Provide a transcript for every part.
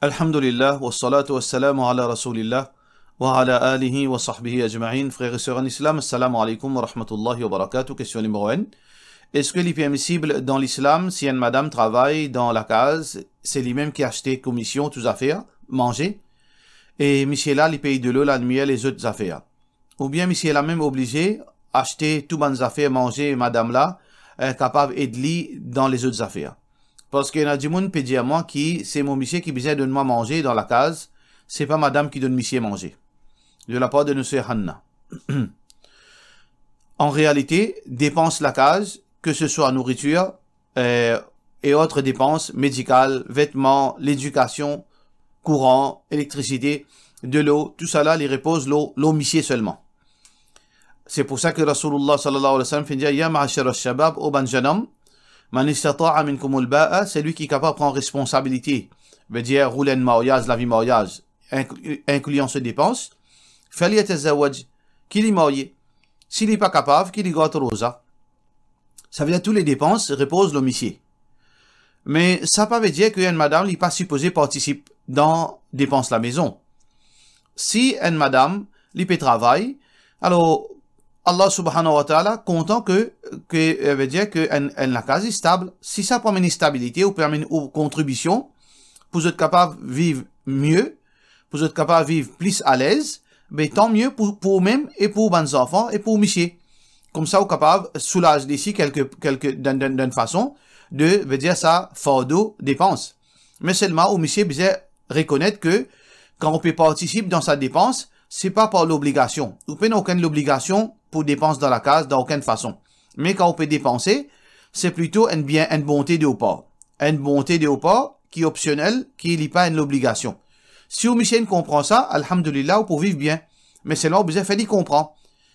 Alhamdulillah, wa salatu wa salamu ala rasulillah, wa ala alihi wa sahbihi ajma'in. Frères et sœurs en islam, assalamu alaikum wa rahmatullahi wa barakatuh. Question numéro 1. Est-ce qu'il est permissible dans l'islam, si une madame travaille dans la case, c'est lui-même qui a acheté commission, toutes affaires, manger, et monsieur là, il paye de l'eau, la nuit, les autres affaires. Ou bien monsieur là même obligé acheter toutes bonnes affaires, manger, madame là, capable d'aider dans les autres affaires. Parce qu'il y a du monde qui peut dire à moi que c'est mon monsieur qui besoin de moi manger dans la case, c'est pas madame qui donne monsieur manger. De la part de monsieur Hanna. En réalité, dépense la case, que ce soit nourriture et autres dépenses médicales, vêtements, l'éducation, courant, électricité, de l'eau, tout ça là, il repose l'eau monsieur seulement. C'est pour ça que Rasulullah sallallahu alayhi wa sallam fait dire Ya ma'ashar al-shabab, au ban jeune homme, man istata'a minkum al-ba'a, c'est lui qui est capable de prendre responsabilité, veut dire rouler un mariage, la vie mariage, incluant ses dépenses, falyatazawwaj, qu'il est marié. S'il n'est pas capable, qu'il est gâte rosa. Ça veut dire que toutes les dépenses reposent l'homicide. Mais ça ne veut pas dire qu'une madame n'est pas supposée participer dans dépenses la maison. Si une madame peut travailler, alors Allah subhanahu wa ta'ala content que veut dire qu'elle la case est stable. Si ça permet une stabilité ou permet une contribution pour être capable de vivre mieux, pour être capable de vivre plus à l'aise, ben tant mieux pour vous-même et pour vos enfants et pour monsieur. Comme ça, vous êtes capable de soulager d'ici d'une façon de, veut dire ça, fardeau, dépense. Mais seulement, au monsieur, besoin reconnaître que quand on peut participer dans sa dépense, c'est pas par l'obligation. Vous n'avez aucune obligation pour dépenser dans la case, d'aucune façon. Mais quand on peut dépenser, c'est plutôt une bonté de haut part. Une bonté de haut part qui est optionnelle, qui n'est pas une obligation. Si vous, monsieur, comprend ça, alhamdulillah, vous pouvez vivre bien. Mais seulement, vous avez fait comprendre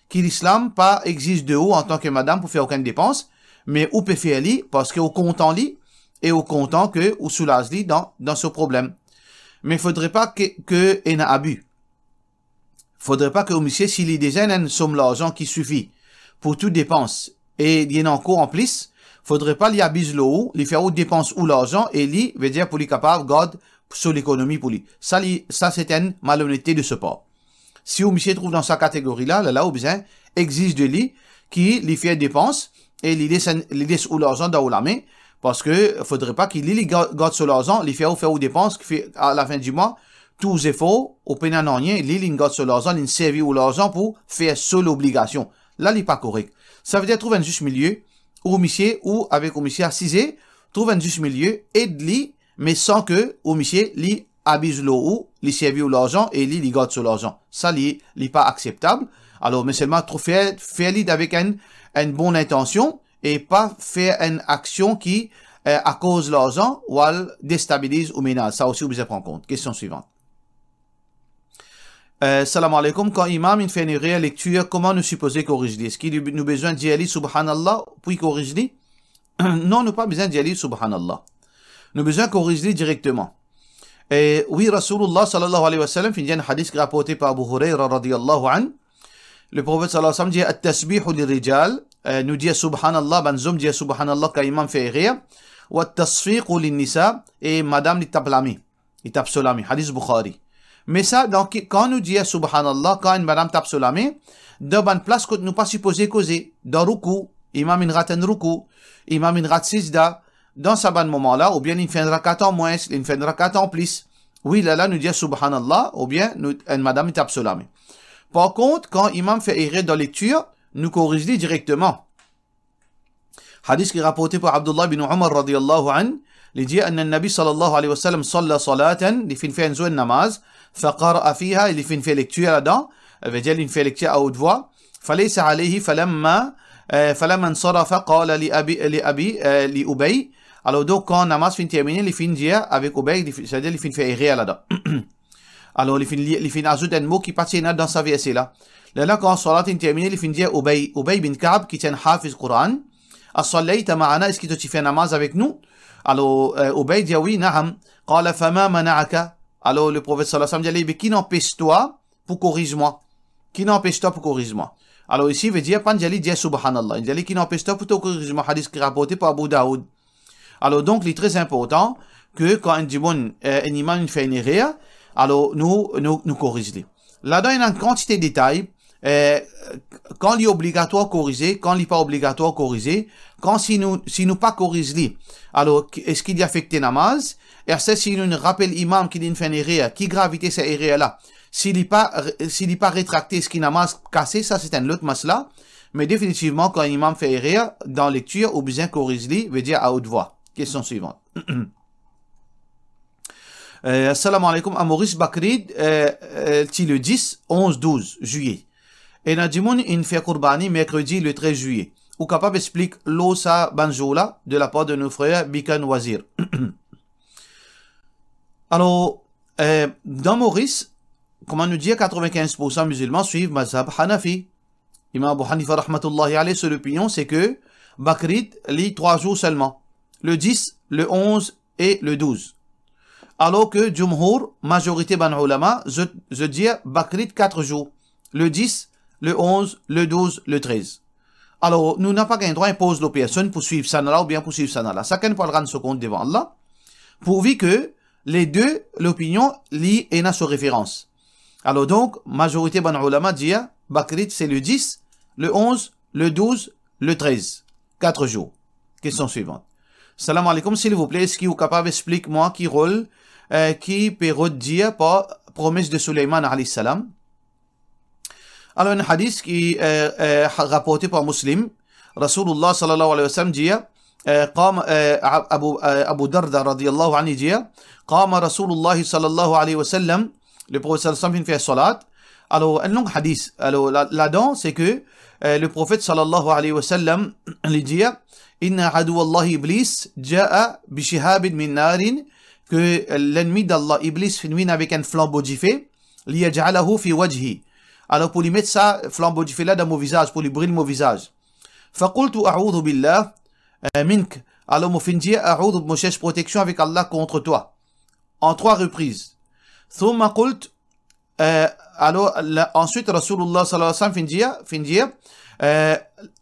que l'islam pas existe de haut en tant que madame pour faire aucune dépense, mais vous pouvez faire li parce que vous content li et vous content que vous soulage li dans ce problème. Mais il faudrait pas que ait un abus. Faudrait pas que au monsieur, s'il y a déjà une somme d'argent qui suffit pour toute dépense et il y en a encore en plus, faudrait pas lui abuser l'eau, lui faire ou dépense ou l'argent et lui, veut dire pour lui capable, garde sur l'économie pour lui. Ça c'est une malhonnêteté de ce part. Si au monsieur trouve dans sa catégorie là, au besoin, exige de lui, qui lui fait dépense et lui laisse ou l'argent dans la main, parce que faudrait pas qu'il lui garde sur l'argent, lui faire ou dépense, qui fait à la fin du mois, tous les efforts, au pénal en rien, il garde sur l'argent, il servit ou l'argent pour faire seule obligation. Là, il n'est pas correct. Ça veut dire trouver un juste milieu, ou monsieur, ou avec au monsieur assisé, trouve un juste milieu, aide-lui, mais sans que au monsieur, lui abuse l'eau ou, lui servit ou l'argent, et lui garde sur l'argent. Ça, n'est pas acceptable. Alors, mais seulement, faire-lui avec une bonne intention, et pas faire une action qui, à cause de l'argent, ou elle déstabilise ou ménage. Ça aussi, vous devez prendre en compte. Question suivante. Salam alaikum, quand imam il fait une réelle lecture, comment nous supposer corriger? Est-ce qu'il nous besoin d'y aller subhanallah puis corriger? Non, nous pas besoin d'y aller subhanallah. Nous besoin corriger directement. Et oui, Rasulullah sallallahu alayhi wa sallam, il y a un hadith rapporté par Abu Huraira radiyallahu an. Le prophète sallallahu alayhi wa sallam dit at-tasbihu lirijal, nous dit subhanallah, banzum dit subhanallah quand imam fait rire, wa at-tasfiqu lin-nisa, et madame li tablami, il tape solami, hadith Bukhari. Mais ça, donc, quand nous disons subhanallah, quand une madame tape sur la main, dans une place que nous pas supposé causer, dans ruku, imam in rate un ruku, imam in rate sijda, dans ce bon moment-là, ou bien il fait un rakat en moins, il fait un rakat en plus. Oui, là, nous disons subhanallah, ou bien une madame tape sur la main. Par contre, quand imam fait erreur dans la lecture, nous corrigeons directement. Hadith qui est rapporté par Abdullah bin Umar radiyallahu an, il dit, أن النبي صلى الله عليه وسلم صلى صلاة, il fait une zone namaz, فقرأ فيها, il fait une lecture là-dedans, veut dire il fait lecture à haute voix, فليس عليه فلما انصرف قال لأبي alors donc quand namaz fin terminé, il fait dire avec Ubay, c'est-à-dire il fait faire erreur là-dedans. Alors il fait ajouter un mot qui partit dans sa verset là. Là quand salat fin terminé, il fait dire Ubay bin Ka'b qui est un hafiz Coran, as-sallayta ma'ana, est-ce que tu fais namaz avec nous? Alors Ubay dit oui, na'am. قال فما منعك? Alors le prophète sallallahu alayhi wa sallam dit, qui n'empêche-toi pour corrige-moi? Qui n'empêche-toi pour corrige-moi? Alors ici, il veut dire, pas dire subhanallah. Il dit, qui n'empêche-toi pour corrige-moi? Hadith qui est rapporté par Abu Daoud. Alors donc, il est très important que quand un imam fait une erreur, alors nous corrigeons. Là-dedans, il y a une quantité de détails. Quand il est obligatoire corriger, quand il n'est pas obligatoire corriger, quand si nous pas corriger, alors est-ce qu'il y a affecté namaz? Et c'est si nous rappelle l'imam qu'il a fait une erreur, qui gravité cette erreur là? S'il n'est pas rétracté, ce qui namaz cassé, ça c'est un autre masla. Mais définitivement, quand l'imam fait erreur, dans lecture, ou bien corriger, veut dire à haute voix. Question suivante. Assalamu alaikum, à Maurice Bakrid, le 10, 11, 12 juillet. Et Nadimoun, il fait Qurbani mercredi le 13 juillet. Ou capable explique l'Osa Banjola de la part de nos frères Bikan Wazir. Alors, dans Maurice, comment nous dire 95% musulmans suivent Mazhab Hanafi. Imam Abu Hanifa rahmatullahi alayhi, sur l'opinion, c'est que Bakrid lit 3 jours seulement. Le 10, le 11 et le 12. Alors que Jumhur, majorité ban ulama, je dis Bakrid 4 jours. Le 10, le 11, le 12, le 13. Alors, nous n'avons pas qu'un droit impose aux personnes pour suivre Sanala ou bien pour suivre Sanala. Chacun peut rendre ce compte devant Allah, pourvu que les deux, l'opinion, lit et n'a sa référence. Alors donc, majorité ban ulama dit, Bakrid c'est le 10, le 11, le 12, le 13. 4 jours. Question suivante. Salam alaikum, s'il vous plaît, est-ce qu'il est capable d'expliquer-moi qui rôle, qui peut redire par promesse de Suleiman alayhi salam? Alors, un hadith qui est rapporté par Muslim, Rasulullah sallallahu alayhi wa sallam dit, قام أبو دردة رضي الله عنه dit, قام رسول الله صلى الله عليه وسلم, le prophète sallallahu alayhi wa sallam fait salat. Alors, un long hadith. Alors, là-dedans, c'est que le prophète sallallahu alayhi wa sallam lui dit, Inna adu Allah Iblis ja'a bishihabin min narin, que l'ennemi d'Allah Iblis finit avec un flambeau de feu, liyaj'alahu fi wajhi. Alors pour lui mettre ça, flambeau de feu là dans mon visage, pour lui brûler mon visage. Faqultu a'udhu billah mink. Alors mon fin dit, a'udhu, je cherche protection avec Allah contre toi. En 3 reprises. Thumma qult, alors ensuite Rasulullah sallallahu alayhi wa sallam fin dit,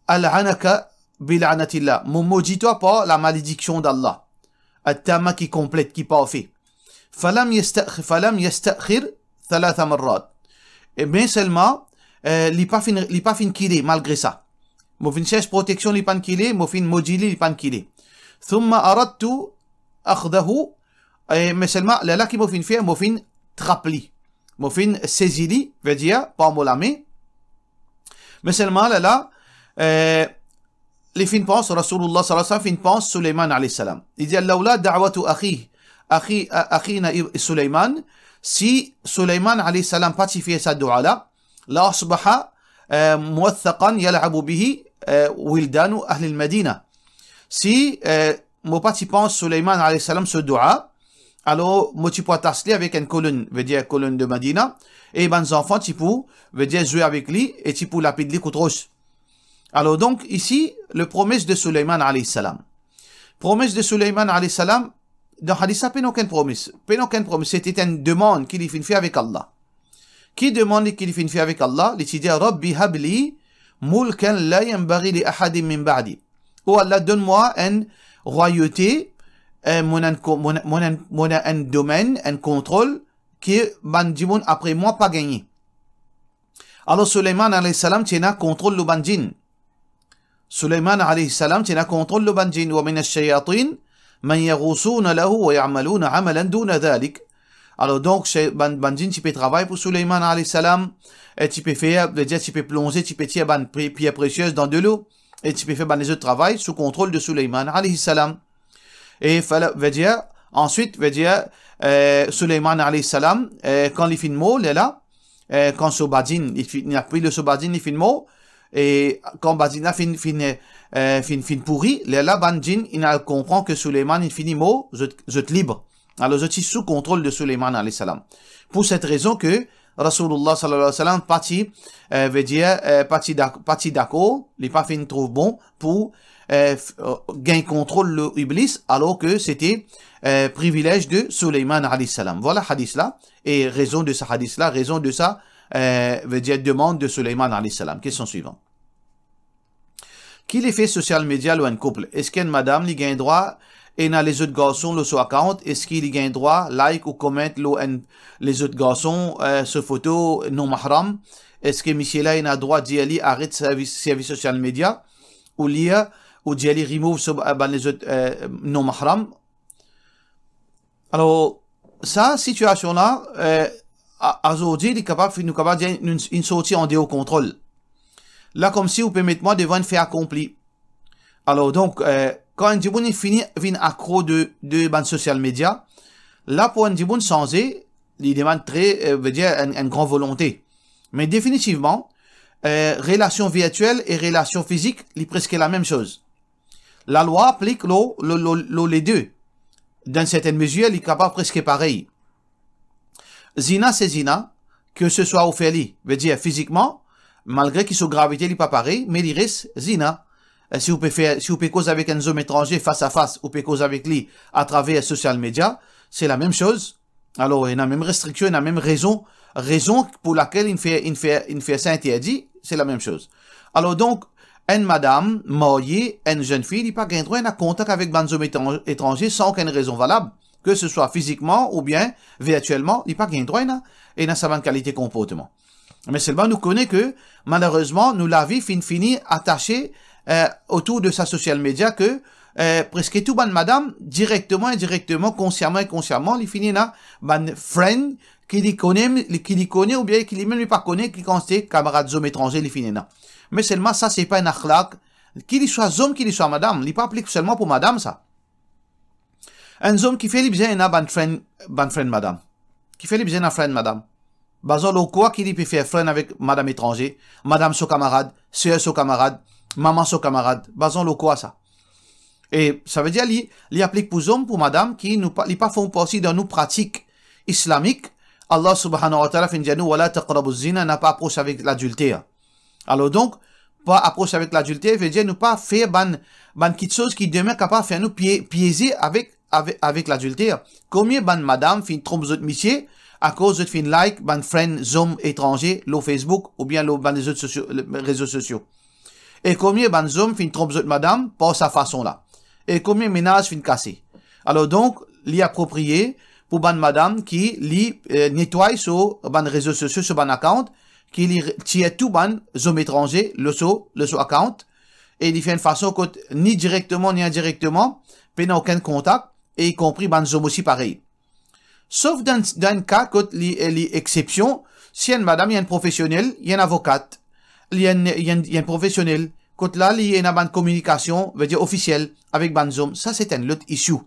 al-anaka bil'anatillah. Maudis-toi par la malédiction d'Allah. At-tama qui complète, qui parfait. Falam yastakhir thalatha marrat. Et bien seulement, il pas fin killé malgré ça. Mo fin cherche protection, il pas killé, mo fin maudit, il pas killé. Thumma aradtu akhdahu, mais seulement, là qui mo fin faire, mo fin trapli. Mo fin saisili, veut dire, par mo la main. Mais seulement, là, les fins pensent, Rasulullah sallallahu alayhi wa sallam, fin pense Suleiman alayhi salam. Il dit, Laula da'watu akhina Suleiman, si Suleiman alayhi salam pas fait sa dua là, la asbaha muwathaqan yal'abu bihi wildanu ahli al-Madina. Si mo pas pense Suleiman alayhi salam ce dua, alors mo tu peux tasler avec une colonne, veut dire colonne de Madina, et ben enfants tu peux, veut dire jouer avec lui, et tu peux lapider lui contre roche. Alors donc ici, le promesse de Suleiman alayhi salam. Promesse de Suleiman alayhi salam, dans hadith, ça n'a aucune promesse. C'était une demande qu'il fait avec Allah. Qui demande qu'il fait avec Allah? Il dit, Rabbi habli mulkan la yanbaghi li ahadim min ba'di. Oh Allah, donne-moi une royauté, un domaine, un contrôle que bandimoun après moi pas gagné. Alors Suleiman alayhi salam tient contrôle le bandin. Suleiman alayhi salam tient contrôle le bandin. Wa min ash-shayatin man yaghusuna lahu wa ya'maluna 'amalan duna dhalik. Alors donc bandin tu peux travailler pour Suleiman alayhi salam, et tu peux faire, tu peux plonger, tu peux tirer ban pierre précieuse dans de l'eau, et tu peux faire les autres travail sous contrôle de Suleiman alayhi salam. Et veut dire ensuite veut dire Suleiman alayhi salam, quand il fait mot là, quand Sobadin il a pris le Sobadin il fait mot, et quand Badina fin pourri, là bandin il comprend que Suleiman il finit mot, je te libre. Alors je suis sous contrôle de Suleiman alayhi salam. Pour cette raison que Rasulullah sallallahu alayhi wa sallam parti veut dire parti d'accord, les pas fin trouve bon pour gagner contrôle le Iblis, alors que c'était privilège de Suleiman alayhi salam. Voilà hadith là, et raison de ce hadith là, raison de ça veut dire demande de Suleiman alayhi salam. Question suivante. qui les fait social media ou un couple? Est-ce qu'une madame li gagne droit et na les autres garçons le sur account? Est-ce qu'il gagne droit like ou comment les autres garçons sur photo non mahram? Est-ce que monsieur là il a droit d'y aller arrête service social media ou lire ou d'y aller remove sur les autres non mahram? Alors ça situation là aujourd'hui il est capable une sortie en déo contrôle. Là, comme si vous permettez moi devant un fait accompli. Alors, donc, quand un djiboun finit, vient accro de social media, là, pour un djiboun changé, il demande veut dire, une grande volonté. Mais définitivement, relation virtuelle et relation physique, c'est presque la même chose. La loi applique les deux. Dans certaines mesures, il est capable presque pareil. Zina, c'est zina, que ce soit au fait, veut dire physiquement, malgré qu'il soit gravité, il n'est pas pareil, mais il reste zina. Si vous pouvez causer avec un homme étranger face à face, ou pouvez causer avec lui à travers social media, c'est la même chose. Alors, il y a la même restriction, il y a la même raison pour laquelle il fait ça interdit, c'est la même chose. Alors donc, une madame mariée, une jeune fille, il n'a pas gain droit à contact avec un homme étranger sans aucune raison valable, que ce soit physiquement ou bien virtuellement, il n'a pas gain droit et n'a sa bonne qualité comportement. Mais seulement nous connaît que, malheureusement, nous la vie finit attachée autour de sa social media que presque tout ban madame, directement, indirectement, consciemment, inconsciemment, il finit là, ban friend, qui les connaît ou bien qui les même pas connaît, qui constate camarades hommes étrangers, il finit là. Mais seulement ça, c'est pas un akhlaq, qu'il soit homme, qu'il soit madame, il pas applique seulement pour madame, ça. Un homme qui fait les bien, ban friend madame. Qui fait les bien, un friend madame. Bazon lo quoi qu'il peut faire friend avec madame étranger, madame son camarade, soeur son camarade, maman son camarade, bazon lo quoi ça. Et ça veut dire il applique pour hommes, pour madame qui nous pas font partie de nos pratiques islamiques. Allah subhanahu wa ta'ala fin dit nous wala taqrabu zina, n'a pas approche avec l'adultère. Alors donc pas approche avec l'adultère veut dire nous pas faire ban quelque chose qui demain capable faire nous piéger avec l'adultère. Combien ban madame fin trompe autres messieurs à cause de fin like, ban friend, hommes étrangers, le Facebook, ou bien ban les autres réseaux sociaux. Et combien ban hommes fin trompe autres madame, par sa façon là. Et combien ménages fin cassé. Alors donc, l'y approprié pour ban madame qui nettoie sur ban réseaux sociaux, sur ban account, qui tire tout ban hommes étrangers, le account, et il fait une façon que ni directement ni indirectement, il n'a aucun contact, et y compris ban hommes aussi pareil. Sauf dans un cas, quand l'exception, si une madame, il y a un professionnel, il y a un avocate, il y a un professionnel, quand là, il y a une communication, veut dire officielle, avec Banzom, ça c'est un autre issue.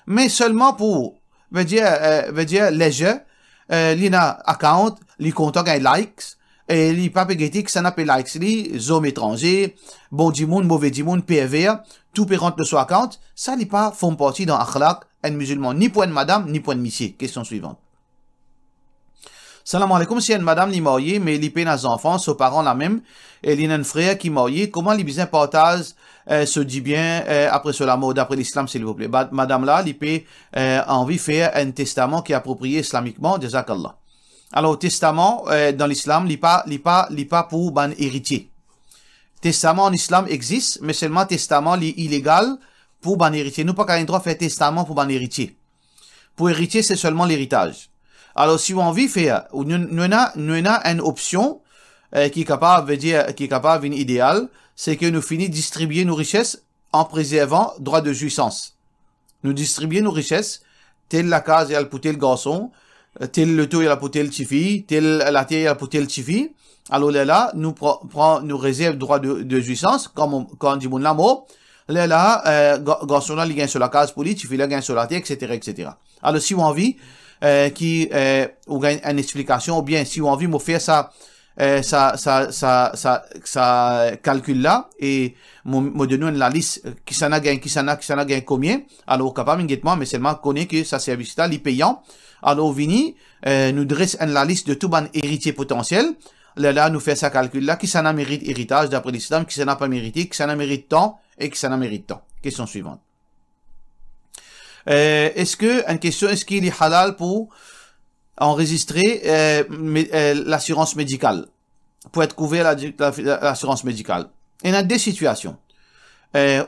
Mais seulement pour, veut dire léger, il y a un account, il compte un likes, et il pas pégétique, ça n'a pas likes, les hommes étrangers, bon dimoun, mauvais dimoun, PV, tout peut rentrer de son account, ça n'est pas font partie dans akhlaq, un musulman, ni pour une madame, ni pour un monsieur. Question suivante. Salam alaikum, si une madame est mariée, mais il a des enfants, ses parents la même, et il y a un frère qui est marié, comment les bien partagent se dit bien après cela mot d'après l'islam, s'il vous plaît. Madame là, il peut envie de faire un testament qui est approprié islamiquement, jazakallah. Alors, testament dans l'islam, il n'est pas pour ban héritier. Testament en islam existe, mais seulement testament illégal pour ban héritier. Nous pas qu'à un droit faire testament pour ban héritier. Pour héritier, c'est seulement l'héritage. Alors, si on a envie de faire, nous avons une option qui est capable d'une idéal, c'est que nous finissons distribuer nos richesses en préservant droit de jouissance. Nous distribuons nos richesses, tel la case et pour tel garçon, tel le taux et pour tel chifi, tel la terre et pour tel chifi. Alors là, nous réserve droit de jouissance, comme quand on dit mon amour. Là, garçon là, il gagne sur la case pour lui, chifi là, gagne sur la terre, etc., etc. Alors, si on a envie, ou gagne une explication, ou bien si on a envie de me faire ça calcul là, et me donner la liste, qui s'en a gagne combien, alors capable immédiatement, mais seulement connaît que ça service là, il payant. Alors, vini, nous dresse la liste de tout ban héritier potentiel. Là, nous fait ça calcul là, qui s'en a mérite héritage d'après l'islam, qui s'en a pas mérité, qui s'en a mérite temps, et qui s'en a mérite temps. Question suivante. Est-ce qu'il est halal pour enregistrer l'assurance médicale, pour être couvert l'assurance médicale? Il y a deux situations.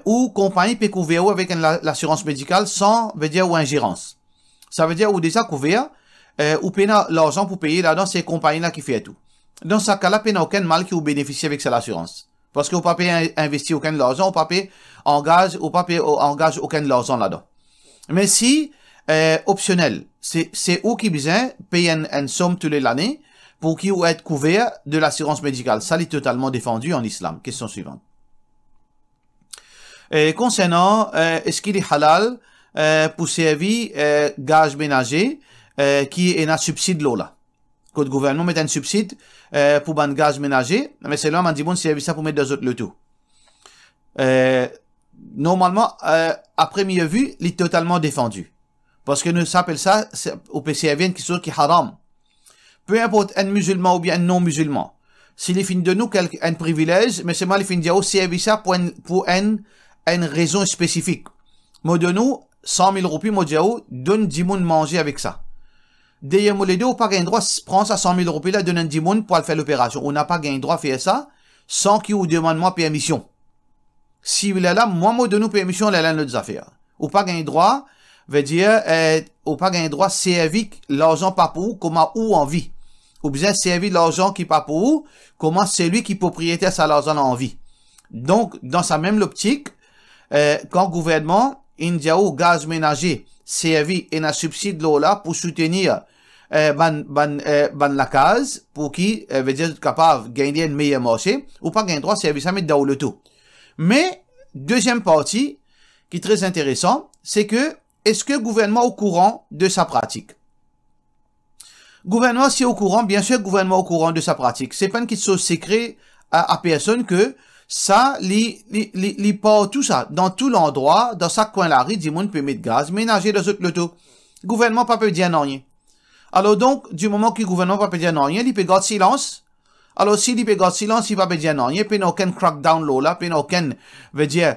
ou compagnie peut couvrir avec l'assurance médicale sans, veut dire, ou ingérence. Ça veut dire, ou déjà couvert, ou payer l'argent pour payer là-dedans, c'est compagnie-là qui fait tout. Dans ce cas-là, il n'y a aucun mal qui vous bénéficie avec cette assurance. Parce que vous ne pouvez pas investir aucun de l'argent, vous ne pouvez pas engage aucun de l'argent là-dedans. Mais si, optionnel, c'est où qui besoin payer une somme toute l'année pour qui vous être couvert de l'assurance médicale. Ça, est totalement défendu en islam. Question suivante. Concernant, est-ce qu'il est halal pour servir gage ménager qui est un subside là? Que le gouvernement met un subside pour un gaz ménager, mais c'est là, on dit bon, c'est ça pour mettre deux autres le tout. Normalement, à première vue, il est totalement défendu. Parce que nous s'appelle ça, au PCAV, qui est haram. Peu importe un musulman ou bien un non-musulman. S'il est fin de nous un privilège, mais c'est mal, il fin de dire aussi ça pour une raison spécifique. Moi de nous, 100 000 roupies, moi donne 10 moun manger avec ça. D'ailleurs, moi les deux, on n'a pas gain droit, prendre ça 100 000 roupies là, donne 10 moun pour faire l'opération. On n'a pas gain droit à faire ça sans qu'il vous demande moi permission. Si il est là, moi de nous permission, il est là notre affaire. Ou pas gain droit, veut dire, ou pas gain droit, servir l'argent pas pour vous, comment ou en vie. Ou bien servir l'argent qui pas pour vous, comment c'est lui qui propriétaire ça l'argent en vie. Donc, dans sa même optique, quand le gouvernement, India ou gaz ménager, servi et un subside là pour soutenir, la case, pour qui, veut dire, capable de gagner un meilleur marché, ou pas gain droit, servir ça, mettre dans le tout. Mais, deuxième partie, qui est très intéressant, c'est que, est-ce que le gouvernement est au courant de sa pratique? Gouvernement, si est au courant, bien sûr, le gouvernement est au courant de sa pratique. C'est pas une question secret à personne que ça, li part tout ça, dans tout l'endroit, dans chaque coin là, du monde peut mettre gaz, ménager dans le tout. Le gouvernement pas peut dire non rien. Alors donc, du moment que le gouvernement pas peut dire non rien, il peut garder silence. Alors, si il peut garder silence, il va pas dire non rien, il peut aucun crackdown là, il peut aucun, veut dire,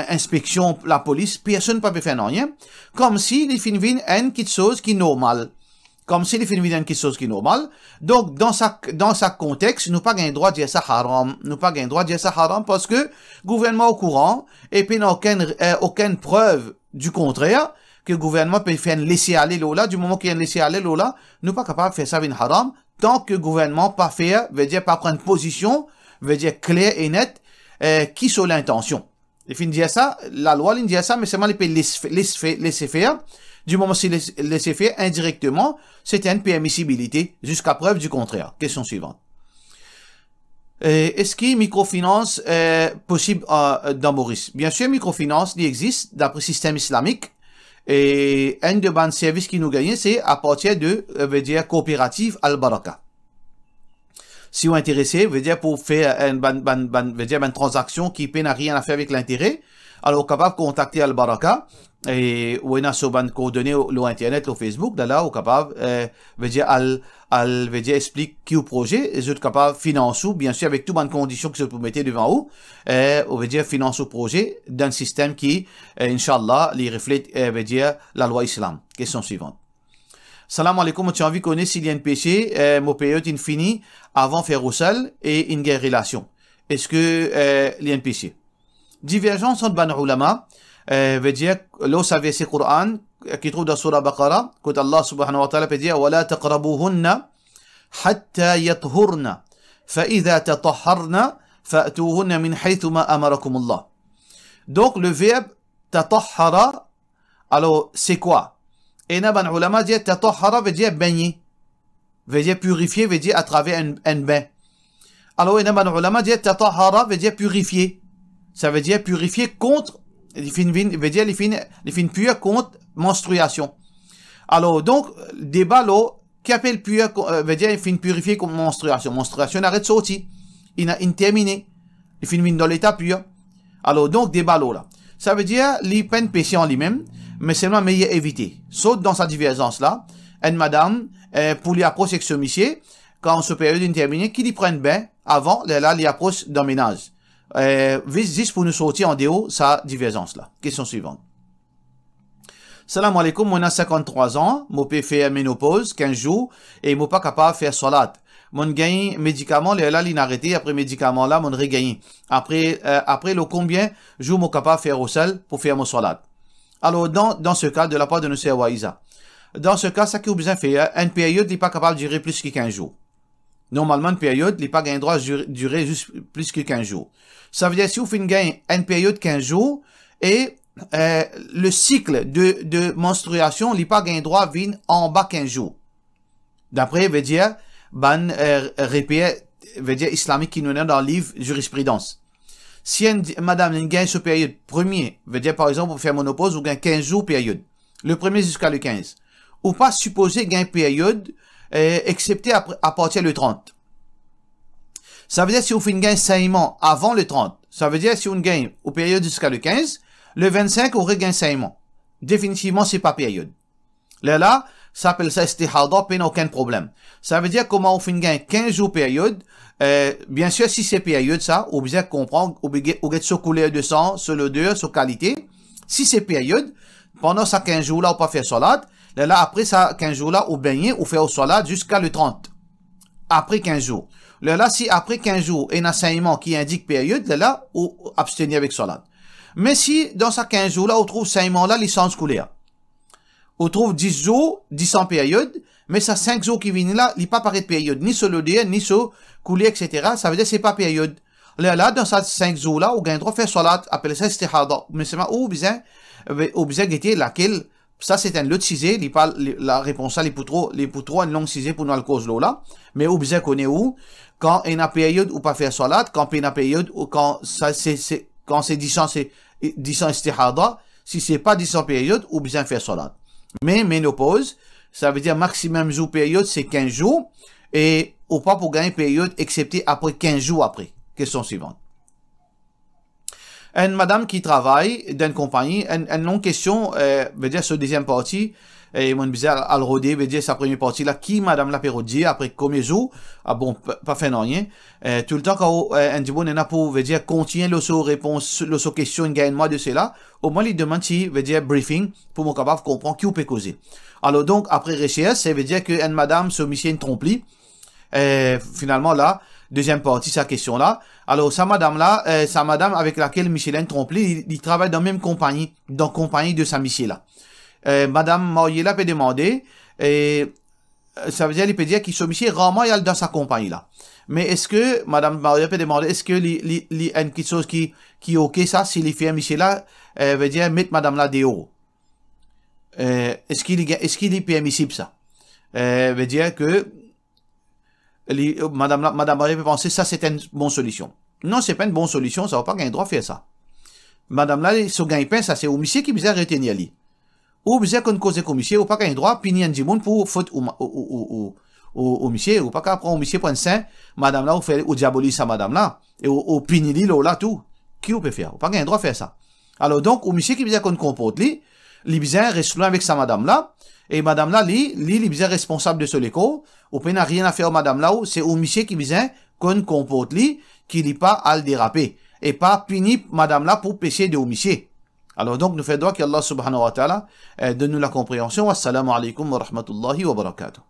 inspection, la police, personne pas peut faire non rien. Comme si il finit une quelque chose qui est normal. Comme si il finit une quelque chose qui est normal. Donc, dans sa contexte, nous pas gain droit de dire ça haram. Nous pas gain droit de dire ça haram parce que, gouvernement au courant, et puis n'a aucune preuve du contraire, que le gouvernement peut faire un laisser-aller là, du moment qu'il y a un laisser-aller là, nous pas capable de faire ça une haram, tant que le gouvernement pas faire, veut dire pas prendre position, veut dire clair et net, qui sur l'intention. Il finit dire ça, la loi, il dit ça, mais seulement il peut laisser faire. Du moment qu'il laisser faire indirectement, c'est une permissibilité, jusqu'à preuve du contraire. Question suivante. Est-ce qu'il y a microfinance possible dans Maurice? Bien sûr, microfinance, il existe d'après le système islamique. Et un de bons services qui nous gagne, c'est à partir de, veut dire, coopérative Al-Baraka. Si vous êtes intéressé, veut dire, pour faire une transaction qui n'a rien à faire avec l'intérêt, alors, capable de contacter Al-Baraka, et, ou a sur ban coordonnées au internet, au Facebook, là, ou capable, veut dire, veut dire, explique qui au projet, et vous êtes capable de financer, bien sûr, avec toutes les conditions que vous mettez devant vous, ou veut dire, financer le projet d'un système qui, Inch'Allah, les reflète, veut dire, la loi islam. Question suivante. Salam alaikum, tu as envie de connaître s'il y a un péché, mon période est fini avant faire au sol et une guerre relation. Est-ce que, il y a un péché? Divergence entre ban ulama, veut dire, là, ça verset Coran, qui trouve dans Surah Baqarah, quand Allah subhanahu wa ta'ala peut dire, وَلَا تَقْرَبُوهُنَّ حَتَّى يَطْهُرْنَ فَإِذَا تَطَهَّرْنَ فَأْتُوهُنَّ مِنْ حَيْثُ مَا أَمَرَكُمُ اللَّهُ. Donc, le verbe tatahhara, alors, c'est quoi? Et na ban ulama dit, tatahhara veut dire baigner, veut dire purifier, veut dire à travers un bain. Alors, et na ban ulama dit, tatahhara veut dire purifier. Ça veut dire purifier contre, veut dire les fins pures contre menstruation. Alors, donc, débat là, qui appelle pur, veut dire les fins purifier contre menstruation. Menstruation arrête de sortir. Il a terminé. Les fins dans l'état pur. Alors, donc, débat là. Ça veut dire, les peines péché en lui-même, mais seulement meilleur éviter. Saute dans sa divergence là, une madame, pour lui approcher avec ce monsieur, quand ce période est terminée, qui lui prenne bain avant, là, lui approche d'un ménage. Juste pour nous sortir en dehors, sa divergence là. Question suivante. Salam alaikum, moi j'ai 53 ans, moi peux faire ménopause, 15 jours, et moi pas capable de faire salat. mon gain médicament, là, l'inarrêté, après médicament là, mon regain. Après, le combien, je suis capable de faire au sol pour faire mon salat. Alors, dans ce cas, de la part de nos Waïza, dans ce cas, ça qui est besoin de faire, une période n'est pas capable de durer plus que 15 jours. Normalement, une période n'est pas gain droit de durer juste plus que 15 jours. Ça veut dire, si vous faites une période de 15 jours, et le cycle de menstruation n'est pas gain droit vient en bas 15 jours. D'après, veut dire, repère, veut dire islamique qui nous est dans le livre jurisprudence. Si madame gagne ce période premier, veut dire par exemple pour faire monopause, ou gagne 15 jours période. Le premier jusqu'à le 15. Ou pas supposé gagne période, excepté à partir du 30. Ça veut dire si vous faites une gagne saignement avant le 30, ça veut dire si on gagne au période jusqu'à le 15, le 25 aurait gagne saignement. Définitivement, c'est pas période. Là, ça s'appelle ça istihada, pas aucun problème. Ça veut dire comment on fait une gagne 15 jours période. Bien sûr, si c'est période, ça, on besoin comprendre, on besoin se couler de sang, sur l'odeur, sur qualité. Si c'est période, pendant ça 15 jours là, on peut faire salat. Là, après ça 15 jours là, on baigner, on fait au salat jusqu'à le 30. Après 15 jours. Là, si après 15 jours, il y a un enseignement qui indique période, là, on abstenir avec salat. Mais si, dans ça 15 jours là, on trouve enseignement là, licence couler. On trouve 10 jours, 10 ans période, mais ça 5 jours qui viennent là, il n'y a pas pareil de période, ni sur l'odeur, ni sur couler, etc. Ça veut dire que c'est pas période. Là, dans ces 5 jours là, on gagne droit faire salat, appelle ça istihada. Mais c'est ou besoin guetter laquelle, ça c'est un autre sujet, la réponse là, les pour trop une longue sujet pour nous le cause là. Mais ou besoin connaît où, quand il y a une période ou pas faire salat, quand il y a une période ou quand ça quand c'est 10 ans, c'est 10 ans istihada, si c'est pas 10 ans période, ou besoin faire salat. Mais ménopause, ça veut dire maximum jour période, c'est 15 jours, et ou pas pour gagner période, excepté après 15 jours après. Question suivante. Une madame qui travaille dans une compagnie, une longue question, veut dire, ce deuxième partie, et mon bizarre al rodé veut dire sa première partie là, qui madame la pérodie, après combien de jours, ah bon, pas fait rien, tout le temps quand un dit bon, on a pour, veut dire, contient le sous réponse, le sous question, gagne moi de cela, au moins il demande si, veut dire, briefing, pour mon capable comprendre qui on peut causer. Alors donc, après recherche, ça veut dire que une madame, ce monsieur une tromperie, finalement là, deuxième partie, sa question là. Alors, sa madame là, sa madame avec laquelle Michelin tromperie, il travaille dans la même compagnie, dans la compagnie de sa monsieur là. Madame Mariela peut demander, ça veut dire, il peut dire qu'il se monsieur vraiment il dans sa compagnie là. Mais est-ce que, madame Mariela peut demander, est-ce que il y a quelque chose qui est ok ça, s'il y fait un monsieur là, veut dire, mettre madame là dehors. Est-ce qu'il est permissible ça? Veut dire que, madame Mariela peut penser, ça c'est une bonne solution. Non, c'est pas une bonne solution, ça va pas gagner droit à faire ça. Madame là, son gagne-pain, ça c'est au monsieur qui besoin retenir lui. Ou besoin qu'on cause comme monsieur, ou pas qu'un droit, puis un monde pour faute au monsieur, ou pas qu'à prendre au monsieur pour un saint, madame là, ou fait, ou diabolise sa madame là, et ou pini li là, tout. Qui ou peut faire? Ou pas qu'un droit faire ça. Alors donc, au monsieur qui besoin qu'on comporte lui, il besoin reste loin avec sa madame là, et madame là, il besoin responsable de ce l'écho, ou peut n'a rien à faire madame là, c'est au monsieur qui besoin qu'on comporte lui, qui n'est pas à le déraper, et pas puni madame là pour pécher de au monsieur. Alors donc, nous faisons droit qu'Allah subhanahu wa ta'ala donne nous la compréhension. Wassalamu alaikum wa rahmatullahi wa barakatuh.